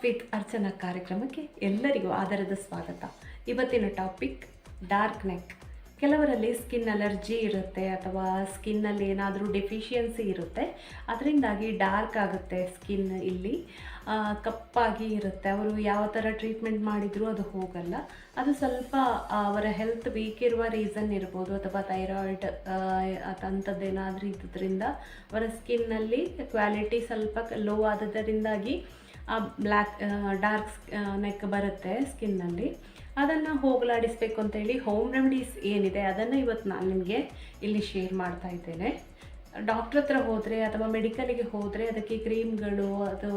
With Archana ಕಾರ್ಯಕ್ರಮಕ್ಕೆ ಎಲ್ಲರಿಗೂ ಆದರದ ಸ್ವಾಗತ. ಇವತ್ತಿನ ಟಾಪಿಕ್ ಡಾರ್ಕ್ ನೆಕ್. ಕೆಲವರಲ್ಲಿ ಸ್ಕಿನ್ ಅಲರ್ಜಿ ಇರುತ್ತೆ ಅಥವಾ ಸ್ಕಿನ್ನಲ್ಲಿ ಏನಾದರೂ ಡೆಫಿಷಿಯನ್ಸಿ ಇರುತ್ತೆ, ಅದರಿಂದಾಗಿ ಡಾರ್ಕ್ ಆಗುತ್ತೆ ಸ್ಕಿನ್. ಇಲ್ಲಿ ಕಪ್ಪಾಗಿ ಇರುತ್ತೆ. ಅವರು ಯಾವ ಥರ ಟ್ರೀಟ್ಮೆಂಟ್ ಮಾಡಿದರೂ ಅದು ಹೋಗಲ್ಲ. ಅದು ಸ್ವಲ್ಪ ಅವರ ಹೆಲ್ತ್ ವೀಕ್ ಇರುವ ರೀಸನ್ ಇರ್ಬೋದು, ಅಥವಾ ಥೈರಾಯ್ಡ್ ಅಂಥದ್ದೇನಾದರೂ ಇದ್ದಿದ್ದರಿಂದ ಅವರ ಸ್ಕಿನ್ನಲ್ಲಿ ಕ್ವಾಲಿಟಿ ಸ್ವಲ್ಪ ಲೋ ಆದದರಿಂದಾಗಿ ಡಾರ್ಕ್ ನೆಕ್ ಬರುತ್ತೆ ಸ್ಕಿನ್ನಲ್ಲಿ. ಅದನ್ನು ಹೋಗಲಾಡಿಸಬೇಕು ಅಂತೇಳಿ ಹೋಮ್ ರೆಮಿಡೀಸ್ ಏನಿದೆ ಅದನ್ನು ಇವತ್ತು ನಾನು ನಿಮಗೆ ಇಲ್ಲಿ ಶೇರ್ ಮಾಡ್ತಾ ಇದ್ದೇನೆ. ಡಾಕ್ಟ್ರ್ ಹತ್ರ ಹೋದರೆ ಅಥವಾ ಮೆಡಿಕಲಿಗೆ ಹೋದರೆ ಅದಕ್ಕೆ ಕ್ರೀಮ್ಗಳು, ಅದು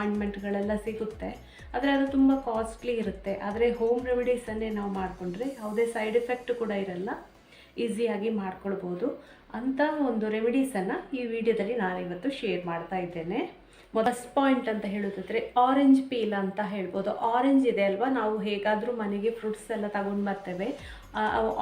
ಆಯಿಂಟ್ಮೆಂಟ್ಗಳೆಲ್ಲ ಸಿಗುತ್ತೆ, ಆದರೆ ಅದು ತುಂಬ ಕಾಸ್ಟ್ಲಿ ಇರುತ್ತೆ. ಆದರೆ ಹೋಮ್ ರೆಮಿಡೀಸನ್ನೇ ನಾವು ಮಾಡಿಕೊಂಡ್ರೆ ಯಾವುದೇ ಸೈಡ್ ಎಫೆಕ್ಟ್ ಕೂಡ ಇರಲ್ಲ, ಈಸಿಯಾಗಿ ಮಾಡ್ಕೊಳ್ಬೋದು. ಅಂಥ ಒಂದು ರೆಮಿಡೀಸನ್ನು ಈ ವಿಡಿಯೋದಲ್ಲಿ ನಾನಿವತ್ತು ಶೇರ್ ಮಾಡ್ತಾ ಇದ್ದೇನೆ. ಫಸ್ಟ್ ಪಾಯಿಂಟ್ ಅಂತ ಹೇಳೋದಾದರೆ ಆರೆಂಜ್ ಪೀಲ್ ಅಂತ ಹೇಳ್ಬೋದು. ಆರೆಂಜ್ ಇದೆ ಅಲ್ವಾ, ನಾವು ಹೇಗಾದರೂ ಮನೆಗೆ ಫ್ರೂಟ್ಸ್ ಎಲ್ಲ ತಗೊಂಡು ಬರ್ತೇವೆ,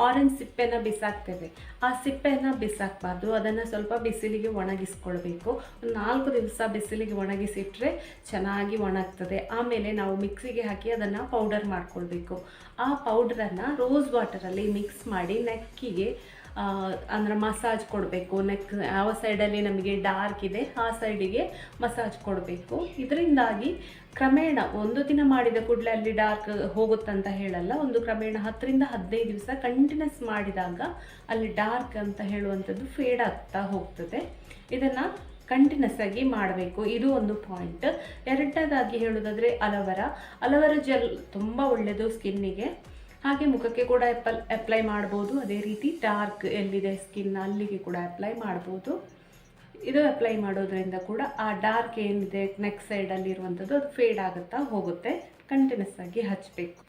ಆರೆಂಜ್ ಸಿಪ್ಪೆನ ಬಿಸಾಕ್ತೇವೆ. ಆ ಸಿಪ್ಪೆನ ಬಿಸಾಕಬಾರ್ದು, ಅದನ್ನು ಸ್ವಲ್ಪ ಬಿಸಿಲಿಗೆ ಒಣಗಿಸ್ಕೊಳ್ಬೇಕು. ಒಂದು 4 ದಿವಸ ಬಿಸಿಲಿಗೆ ಒಣಗಿಸಿಟ್ರೆ ಚೆನ್ನಾಗಿ ಒಣಗ್ತದೆ. ಆಮೇಲೆ ನಾವು ಮಿಕ್ಸಿಗೆ ಹಾಕಿ ಅದನ್ನು ಪೌಡರ್ ಮಾಡ್ಕೊಳ್ಬೇಕು. ಆ ಪೌಡ್ರನ್ನು ರೋಸ್ ವಾಟರಲ್ಲಿ ಮಿಕ್ಸ್ ಮಾಡಿ ನೆಕ್ಕಿಗೆ ಅಂದರೆ ಮಸಾಜ್ ಕೊಡಬೇಕು. ನೆಕ್ ಯಾವ ಸೈಡಲ್ಲಿ ನಮಗೆ ಡಾರ್ಕ್ ಇದೆ ಆ ಸೈಡಿಗೆ ಮಸಾಜ್ ಕೊಡಬೇಕು. ಇದರಿಂದಾಗಿ ಕ್ರಮೇಣ ಒಂದು ದಿನ ಮಾಡಿದ ಕೂಡಲೇ ಅಲ್ಲಿ ಡಾರ್ಕ್ ಹೋಗುತ್ತಂತ ಹೇಳಲ್ಲ, ಒಂದು ಕ್ರಮೇಣ 10 ರಿಂದ 15 ದಿವಸ ಕಂಟಿನ್ಯೂಸ್ ಮಾಡಿದಾಗ ಅಲ್ಲಿ ಡಾರ್ಕ್ ಅಂತ ಹೇಳುವಂಥದ್ದು ಫೇಡ್ ಆಗ್ತಾ ಹೋಗ್ತದೆ. ಇದನ್ನು ಕಂಟಿನ್ಯೂಸ್ ಆಗಿ ಮಾಡಬೇಕು. ಇದು ಒಂದು ಪಾಯಿಂಟ್. ಎರಡನೇದಾಗಿ ಹೇಳೋದಾದರೆ ಅಲೋವೆರಾ ಜೆಲ್ ತುಂಬ ಒಳ್ಳೆಯದು ಸ್ಕಿನ್ನಿಗೆ, ಹಾಗೆ ಮುಖಕ್ಕೆ ಕೂಡ ಅಪ್ಲೈ ಮಾಡ್ಬೋದು. ಅದೇ ರೀತಿ ಡಾರ್ಕ್ ಎಲ್ಲಿದೆ ಸ್ಕಿನ್ ಅಲ್ಲಿಗೆ ಕೂಡ ಅಪ್ಲೈ ಮಾಡ್ಬೋದು. ಇದು ಅಪ್ಲೈ ಮಾಡೋದ್ರಿಂದ ಕೂಡ ಆ ಡಾರ್ಕ್ ಏನಿದೆ ನೆಕ್ ಸೈಡಲ್ಲಿರುವಂಥದ್ದು ಅದು ಫೇಡ್ ಆಗುತ್ತಾ ಹೋಗುತ್ತೆ. ಕಂಟಿನ್ಯೂಸ್ ಆಗಿ ಹಚ್ಚಬೇಕು.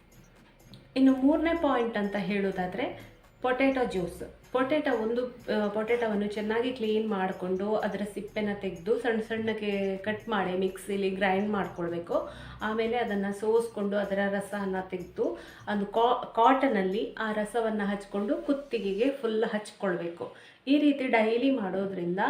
ಇನ್ನು 3ನೇ ಪಾಯಿಂಟ್ ಅಂತ ಹೇಳೋದಾದರೆ ಪೊಟ್ಯಾಟೊ ಜ್ಯೂಸ್. ಪೊಟ್ಯಾಟೊವನ್ನು ಚೆನ್ನಾಗಿ ಕ್ಲೀನ್ ಮಾಡಿಕೊಂಡು ಅದರ ಸಿಪ್ಪೆನ ತೆಗೆದು ಸಣ್ಣ ಸಣ್ಣಕ್ಕೆ ಕಟ್ ಮಾಡಿ ಮಿಕ್ಸಿಲಿ ಗ್ರೈಂಡ್ ಮಾಡ್ಕೊಳ್ಬೇಕು. ಆಮೇಲೆ ಅದನ್ನು ಸೋಸ್ಕೊಂಡು ಅದರ ರಸವನ್ನು ತೆಗೆದು ಅದು ಕಾಟನಲ್ಲಿ ಆ ರಸವನ್ನು ಹಚ್ಕೊಂಡು ಕುತ್ತಿಗೆಗೆ ಫುಲ್ ಹಚ್ಕೊಳ್ಬೇಕು. ಈ ರೀತಿ ಡೈಲಿ ಮಾಡೋದ್ರಿಂದ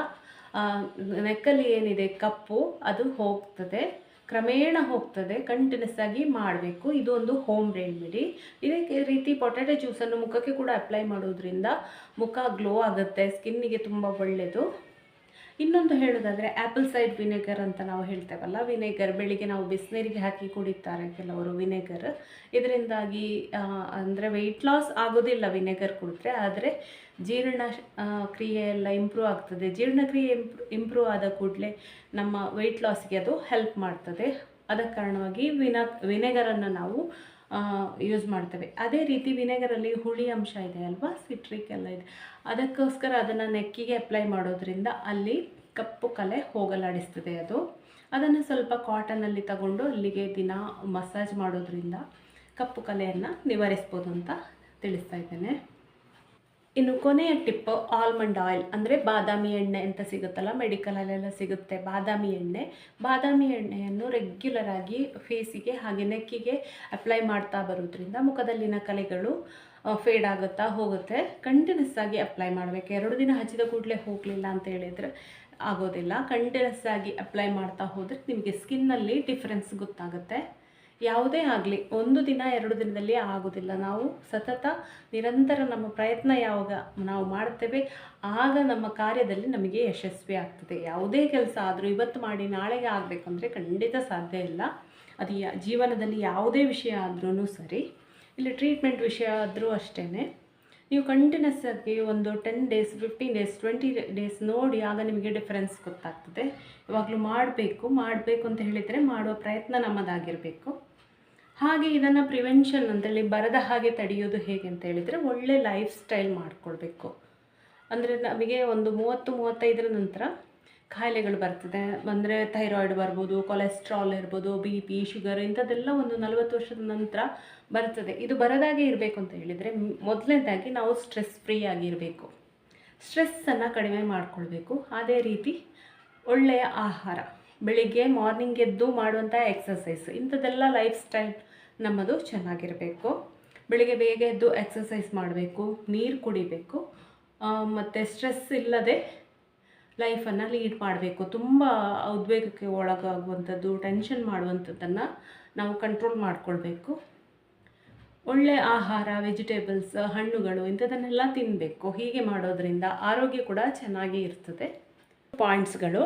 ನೆಕ್ಕಲ್ಲಿ ಏನಿದೆ ಕಪ್ಪು ಅದು ಹೋಗ್ತದೆ, ಕ್ರಮೇಣ ಹೋಗ್ತದೆ. ಕಂಟಿನ್ಯೂಸ್ ಆಗಿ ಮಾಡಬೇಕು. ಇದು ಒಂದು ಹೋಮ್ ರೆಮಿಡಿ. ಇದೇ ರೀತಿ ಪೊಟ್ಯಾಟೊ ಜ್ಯೂಸನ್ನು ಮುಖಕ್ಕೆ ಕೂಡ ಅಪ್ಲೈ ಮಾಡೋದ್ರಿಂದ ಮುಖ ಗ್ಲೋ ಆಗುತ್ತೆ, ಸ್ಕಿನ್ನಿಗೆ ತುಂಬ ಒಳ್ಳೆಯದು. ಇನ್ನೊಂದು ಹೇಳೋದಾದರೆ ಆ್ಯಪಲ್ ಸೈಡ್ ವಿನೆಗರ್ ಅಂತ ನಾವು ಹೇಳ್ತೇವಲ್ಲ, ವಿನೆಗರ್ ಬೆಳಿಗ್ಗೆ ನಾವು ಬಿಸಿನೀರಿಗೆ ಹಾಕಿ ಕುಡಿತಾರೆ ಕೆಲವರು ವಿನೆಗರ್. ಇದರಿಂದಾಗಿ ಅಂದರೆ ವೆಯ್ಟ್ ಲಾಸ್ ಆಗೋದಿಲ್ಲ ವಿನೆಗರ್ ಕುಡಿದ್ರೆ, ಆದರೆ ಜೀರ್ಣ ಕ್ರಿಯೆ ಎಲ್ಲ ಇಂಪ್ರೂವ್ ಆಗ್ತದೆ. ಜೀರ್ಣಕ್ರಿಯೆ ಇಂಪ್ರೂವ್ ಆದ ಕೂಡಲೇ ನಮ್ಮ ವೆಯ್ಟ್ ಲಾಸ್ಗೆ ಅದು ಹೆಲ್ಪ್ ಮಾಡ್ತದೆ. ಅದಕ್ಕೆ ಕಾರಣವಾಗಿ ವಿನೆಗರನ್ನು ನಾವು ಯೂಸ್ ಮಾಡ್ತೇವೆ. ಅದೇ ರೀತಿ ವಿನೆಗರಲ್ಲಿ ಹುಳಿ ಅಂಶ ಇದೆ ಅಲ್ವಾ, ಸಿಟ್ರಿಕ್ ಎಲ್ಲ ಇದೆ, ಅದಕ್ಕೋಸ್ಕರ ಅದನ್ನು ನೆಕ್ಕಿಗೆ ಅಪ್ಲೈ ಮಾಡೋದ್ರಿಂದ ಅಲ್ಲಿ ಕಪ್ಪು ಕಲೆ ಹೋಗಲಾಡಿಸ್ತದೆ. ಅದನ್ನು ಸ್ವಲ್ಪ ಕಾಟನಲ್ಲಿ ತಗೊಂಡು ಅಲ್ಲಿಗೆ ದಿನ ಮಸಾಜ್ ಮಾಡೋದ್ರಿಂದ ಕಪ್ಪು ಕಲೆಯನ್ನು ನಿವಾರಿಸ್ಬೋದು ಅಂತ ತಿಳಿಸ್ತಾ ಇದ್ದೇನೆ. ಇನ್ನು ಕೊನೆಯ ಟಿಪ್ ಆಲ್ಮಂಡ್ ಆಯಿಲ್, ಅಂದರೆ ಬಾದಾಮಿ ಎಣ್ಣೆ ಅಂತ ಸಿಗುತ್ತಲ್ಲ, ಮೆಡಿಕಲಲ್ಲೆಲ್ಲ ಸಿಗುತ್ತೆ ಬಾದಾಮಿ ಎಣ್ಣೆಯನ್ನು ರೆಗ್ಯುಲರ್ ಆಗಿ ಫೇಸಿಗೆ ಹಾಗೆ ನೆಕ್ಕಿಗೆ ಅಪ್ಲೈ ಮಾಡ್ತಾ ಬರೋದ್ರಿಂದ ಮುಖದಲ್ಲಿನ ಕಲೆಗಳು ಫೇಡ್ ಆಗುತ್ತಾ ಹೋಗುತ್ತೆ. ಕಂಟಿನ್ಯೂಸ್ ಆಗಿ ಅಪ್ಲೈ ಮಾಡಬೇಕು. 2 ದಿನ ಹಚ್ಚಿದ ಕೂಡಲೇ ಹೋಗಲಿಲ್ಲ ಅಂತ ಹೇಳಿದರೆ ಆಗೋದಿಲ್ಲ. ಕಂಟಿನ್ಯೂಸ್ ಆಗಿ ಅಪ್ಲೈ ಮಾಡ್ತಾ ಹೋದರೆ ನಿಮಗೆ ಸ್ಕಿನ್ನಲ್ಲಿ ಡಿಫ್ರೆನ್ಸ್ ಗೊತ್ತಾಗುತ್ತೆ. ಯಾವುದೇ ಆಗಲಿ 1 ದಿನ 2 ದಿನದಲ್ಲಿ ಆಗೋದಿಲ್ಲ. ನಾವು ಸತತ ನಿರಂತರ ನಮ್ಮ ಪ್ರಯತ್ನ ಯಾವಾಗ ನಾವು ಮಾಡ್ತೇವೆ ಆಗ ನಮ್ಮ ಕಾರ್ಯದಲ್ಲಿ ನಮಗೆ ಯಶಸ್ವಿ ಆಗ್ತದೆ. ಯಾವುದೇ ಕೆಲಸ ಆದರೂ ಇವತ್ತು ಮಾಡಿ ನಾಳೆಗೆ ಆಗಬೇಕಂದ್ರೆ ಖಂಡಿತ ಸಾಧ್ಯ ಇಲ್ಲ. ಅದು ಜೀವನದಲ್ಲಿ ಯಾವುದೇ ವಿಷಯ ಆದ್ರೂ ಸರಿ, ಇಲ್ಲಿ ಟ್ರೀಟ್ಮೆಂಟ್ ವಿಷಯ ಆದರೂ ಅಷ್ಟೇ. ನೀವು ಕಂಟಿನ್ಯೂಸ್ ಆಗಿ ಒಂದು 10 ಡೇಸ್ 15 ಡೇಸ್ 20 ಡೇಸ್ ನೋಡಿ, ಆಗ ನಿಮಗೆ ಡಿಫ್ರೆನ್ಸ್ ಗೊತ್ತಾಗ್ತದೆ. ಇವಾಗಲೂ ಮಾಡಬೇಕು ಅಂತ ಹೇಳಿದರೆ ಮಾಡುವ ಪ್ರಯತ್ನ ನಮ್ಮದಾಗಿರಬೇಕು. ಹಾಗೆ ಇದನ್ನು ಪ್ರಿವೆನ್ಷನ್ ಅಂತೇಳಿ ಬರದ ಹಾಗೆ ತಡೆಯೋದು ಹೇಗೆ ಅಂತ ಹೇಳಿದರೆ ಒಳ್ಳೆ ಲೈಫ್ ಸ್ಟೈಲ್ ಮಾಡಿಕೊಳ್ಬೇಕು. ಅಂದರೆ ನಮಗೆ ಒಂದು 30-35 ನಂತರ ಕಾಯಿಲೆಗಳು ಬರ್ತದೆ. ಅಂದರೆ ಥೈರಾಯ್ಡ್ ಬರ್ಬೋದು, ಕೊಲೆಸ್ಟ್ರಾಲ್ ಇರ್ಬೋದು, BP, ಶುಗರ್ ಇಂಥದ್ದೆಲ್ಲ ಒಂದು 40 ವರ್ಷದ ನಂತರ ಬರ್ತದೆ. ಇದು ಬರದಾಗೆ ಇರಬೇಕು ಅಂತ ಹೇಳಿದರೆ ಮೊದಲನೇದಾಗಿ ನಾವು ಸ್ಟ್ರೆಸ್ ಫ್ರೀ ಆಗಿರಬೇಕು, ಸ್ಟ್ರೆಸ್ಸನ್ನು ಕಡಿಮೆ ಮಾಡಿಕೊಳ್ಬೇಕು. ಅದೇ ರೀತಿ ಒಳ್ಳೆಯ ಆಹಾರ, ಬೆಳಿಗ್ಗೆ ಮಾರ್ನಿಂಗ್ ಎದ್ದು ಮಾಡುವಂಥ ಎಕ್ಸಸೈಸ್, ಇಂಥದ್ದೆಲ್ಲ ಲೈಫ್ ಸ್ಟೈಲ್ ನಮ್ಮದು ಚೆನ್ನಾಗಿರಬೇಕು. ಬೆಳಿಗ್ಗೆ ಬೇಗ ಎದ್ದು ಎಕ್ಸಸೈಸ್ ಮಾಡಬೇಕು, ನೀರು ಕುಡಿಬೇಕು, ಮತ್ತು ಸ್ಟ್ರೆಸ್ ಇಲ್ಲದೆ ಲೈಫನ್ನು ಲೀಡ್ ಮಾಡಬೇಕು. ತುಂಬ ಉದ್ವೇಗಕ್ಕೆ ಒಳಗಾಗುವಂಥದ್ದು, ಟೆನ್ಷನ್ ಮಾಡುವಂಥದ್ದನ್ನು ನಾವು ಕಂಟ್ರೋಲ್ ಮಾಡಿಕೊಳ್ಬೇಕು. ಒಳ್ಳೆ ಆಹಾರ, ವೆಜಿಟೇಬಲ್ಸ್, ಹಣ್ಣುಗಳು ಇಂಥದನ್ನೆಲ್ಲ ತಿನ್ನಬೇಕು. ಹೀಗೆ ಮಾಡೋದ್ರಿಂದ ಆರೋಗ್ಯ ಕೂಡ ಚೆನ್ನಾಗಿ ಇರ್ತದೆ. ಪಾಯಿಂಟ್ಸ್ಗಳು,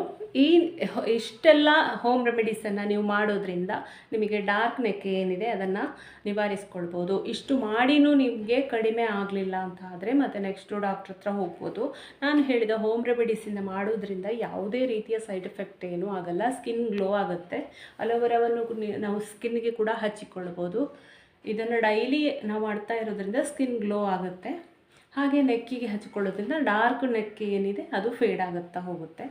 ಇಷ್ಟೆಲ್ಲ ಹೋಮ್ ರೆಮಿಡೀಸನ್ನು ನೀವು ಮಾಡೋದ್ರಿಂದ ನಿಮಗೆ ಡಾರ್ಕ್ ನೆಕ್ ಏನಿದೆ ಅದನ್ನು ನಿವಾರಿಸ್ಕೊಳ್ಬೋದು. ಇಷ್ಟು ಮಾಡಿನೂ ನಿಮಗೆ ಕಡಿಮೆ ಆಗಲಿಲ್ಲ ಅಂತ ಆದರೆ ಮತ್ತೆ ನೆಕ್ಸ್ಟು ಡಾಕ್ಟ್ರ್ ಹತ್ರ ಹೋಗ್ಬೋದು. ನಾನು ಹೇಳಿದ ಹೋಮ್ ರೆಮಿಡೀಸಿಂದ ಮಾಡೋದ್ರಿಂದ ಯಾವುದೇ ರೀತಿಯ ಸೈಡ್ ಎಫೆಕ್ಟ್ ಏನೂ ಆಗಲ್ಲ. ಸ್ಕಿನ್ ಗ್ಲೋ ಆಗುತ್ತೆ. ಅಲೋವೆರಾವನ್ನು ನಾವು ಸ್ಕಿನ್ಗೆ ಕೂಡ ಹಚ್ಚಿಕೊಳ್ಬೋದು. ಇದನ್ನು ಡೈಲಿ ನಾವು ಮಾಡ್ತಾ ಇರೋದ್ರಿಂದ ಸ್ಕಿನ್ ಗ್ಲೋ ಆಗುತ್ತೆ. ಹಾಗೆ ನೆಕ್ಕಿಗೆ ಹಚ್ಕೊಳ್ಳೋದ್ರಿಂದ ಡಾರ್ಕ್ ನೆಕ್ ಏನಿದೆ ಅದು ಫೇಡ್ ಆಗುತ್ತಾ ಹೋಗುತ್ತೆ.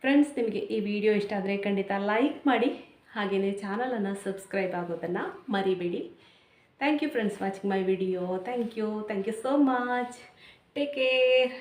ಫ್ರೆಂಡ್ಸ್, ನಿಮಗೆ ಈ ವಿಡಿಯೋ ಇಷ್ಟ ಆದರೆ ಖಂಡಿತ ಲೈಕ್ ಮಾಡಿ, ಹಾಗೆಯೇ ಚಾನಲನ್ನು ಸಬ್ಸ್ಕ್ರೈಬ್ ಆಗೋದನ್ನು ಮರಿಬೇಡಿ. Thank you friends watching my video. Thank you so much. Take care.